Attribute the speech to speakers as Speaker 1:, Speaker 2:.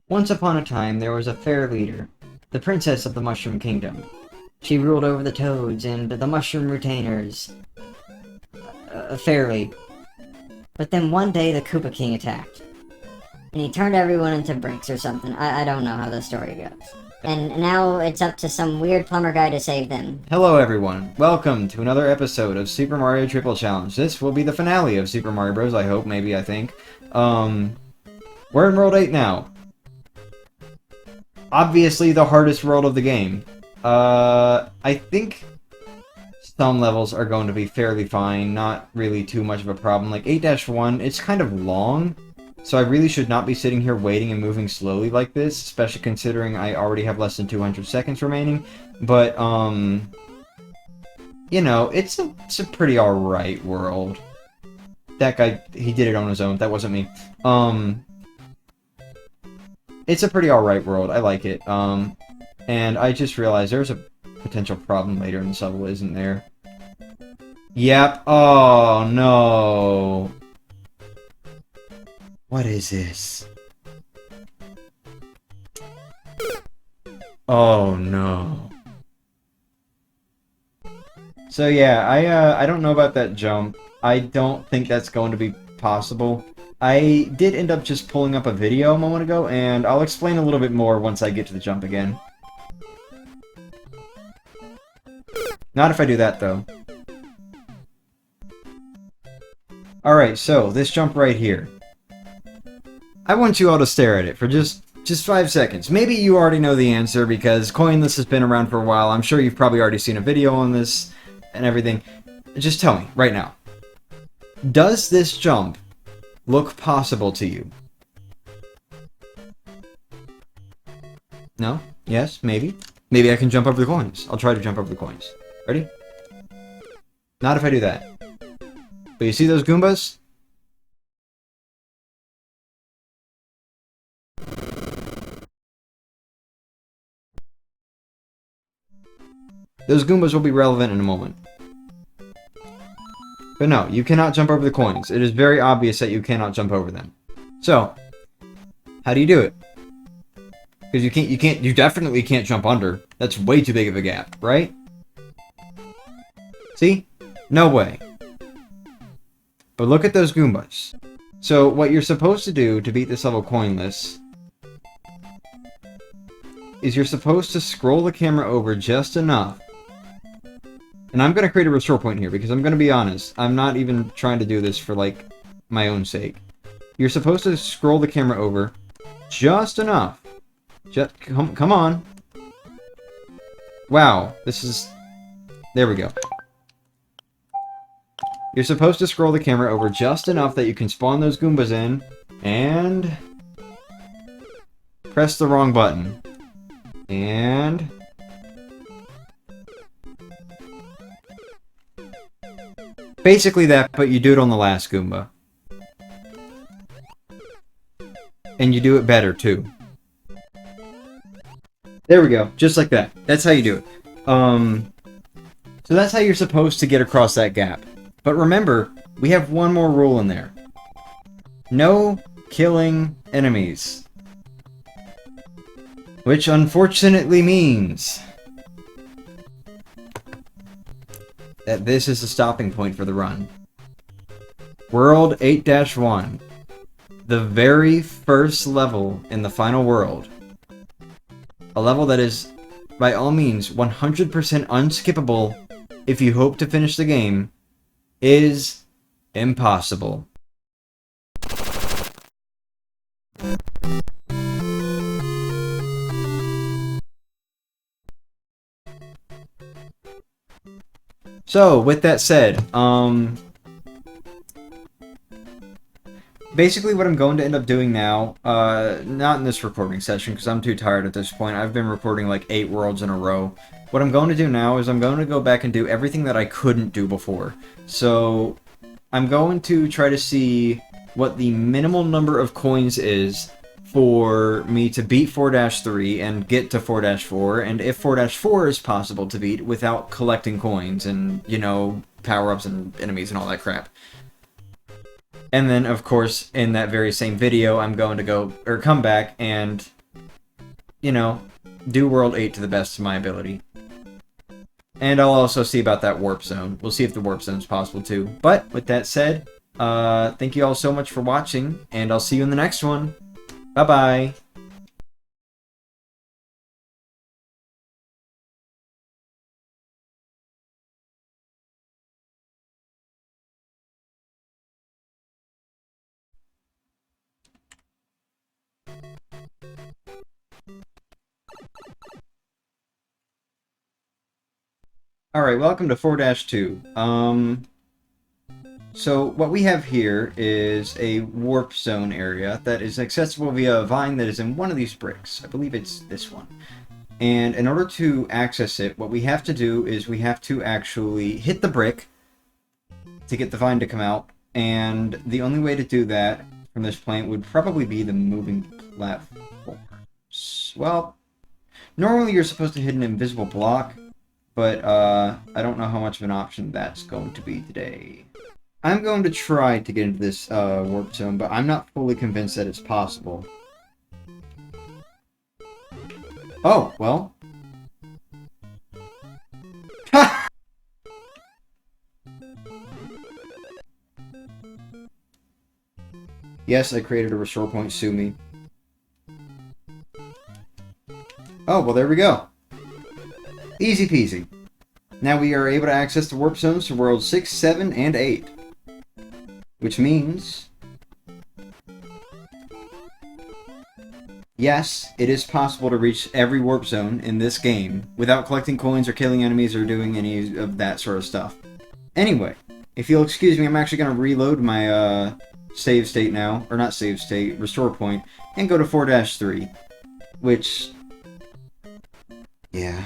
Speaker 1: Once upon a time, there was a fair leader, the princess of the Mushroom Kingdom. She ruled over the toads and the mushroom retainers. Fairly. But then one day the Koopa King attacked. And he turned everyone into bricks or something. I don't know how the story goes. And now it's up to some weird plumber guy to save them.
Speaker 2: Hello everyone, welcome to another episode of Super Mario Triple Challenge. This will be the finale of Super Mario Bros. I hope, maybe, I think. We're in World 8 now. Obviously the hardest world of the game. I think some levels are going to be fairly fine, not really too much of a problem. Like 8-1, it's kind of long, so I really should not be sitting here waiting and moving slowly like this, especially considering I already have less than 200 seconds remaining. But, you know, it's a pretty alright world. That guy, he did it on his own, that wasn't me. It's a pretty alright world, I like it. And I just realized there's a potential problem later in this level, isn't there? Yep, oh no. What is this? Oh no. So yeah, I don't know about that jump. I don't think that's going to be possible. I did end up just pulling up a video a moment ago, and I'll explain a little bit more once I get to the jump again. Not if I do that, though. Alright, so, this jump right here. I want you all to stare at it for just 5 seconds. Maybe you already know the answer, because coinless has been around for a while. I'm sure you've probably already seen a video on this and everything. Just tell me, right now. Does this jump look possible to you? No? Yes? Maybe? Maybe I can jump over the coins. I'll try to jump over the coins. Ready? Not if I do that. But you see those Goombas? Those Goombas will be relevant in a moment. But no, you cannot jump over the coins. It is very obvious that you cannot jump over them. So, how do you do it? Because you definitely can't jump under. That's way too big of a gap, right? See? No way. But look at those Goombas. So, what you're supposed to do to beat this level coinless is you're supposed to scroll the camera over just enough. And I'm going to create a restore point here, because I'm going to be honest, I'm not even trying to do this for, like, my own sake. You're supposed to scroll the camera over just enough. Just, come on. Wow, this is... There we go. You're supposed to scroll the camera over just enough that you can spawn those Goombas in, and... press the wrong button. And... basically that, but you do it on the last Goomba. And you do it better, too. There we go, just like that. That's how you do it. So that's how you're supposed to get across that gap. But remember, we have one more rule in there. No killing enemies. Which unfortunately means that this is the stopping point for the run. World 8-1. The very first level in the final world. A level that is, by all means, 100% unskippable if you hope to finish the game, is impossible. So, with that said, basically what I'm going to end up doing now, not in this recording session because I'm too tired at this point. I've been recording like 8 worlds in a row. What I'm going to do now is I'm going to go back and do everything that I couldn't do before. So, I'm going to try to see what the minimal number of coins is for me to beat 4-3 and get to 4-4, and if 4-4 is possible to beat without collecting coins and, you know, power-ups and enemies and all that crap. And then, of course, in that very same video, I'm going to come back and you know, do World 8 to the best of my ability. And I'll also see about that warp zone. We'll see if the warp zone is possible too. But with that said, thank you all so much for watching, and I'll see you in the next one. Bye-bye. Alright, welcome to 4-2. So what we have here is a warp zone area that is accessible via a vine that is in one of these bricks. I believe it's this one. And in order to access it, what we have to do is we have to actually hit the brick to get the vine to come out. And the only way to do that from this point would probably be the moving platforms. Well, normally you're supposed to hit an invisible block, but I don't know how much of an option that's going to be today. I'm going to try to get into this warp zone, but I'm not fully convinced that it's possible. Oh, well. Yes, I created a restore point, sue me. Oh, well, there we go. Easy peasy. Now we are able to access the warp zones for worlds 6, 7, and 8. Which means... yes, it is possible to reach every warp zone in this game without collecting coins or killing enemies or doing any of that sort of stuff. Anyway, if you'll excuse me, I'm actually going to reload my save state now, or not save state, restore point, and go to 4-3, which... yeah...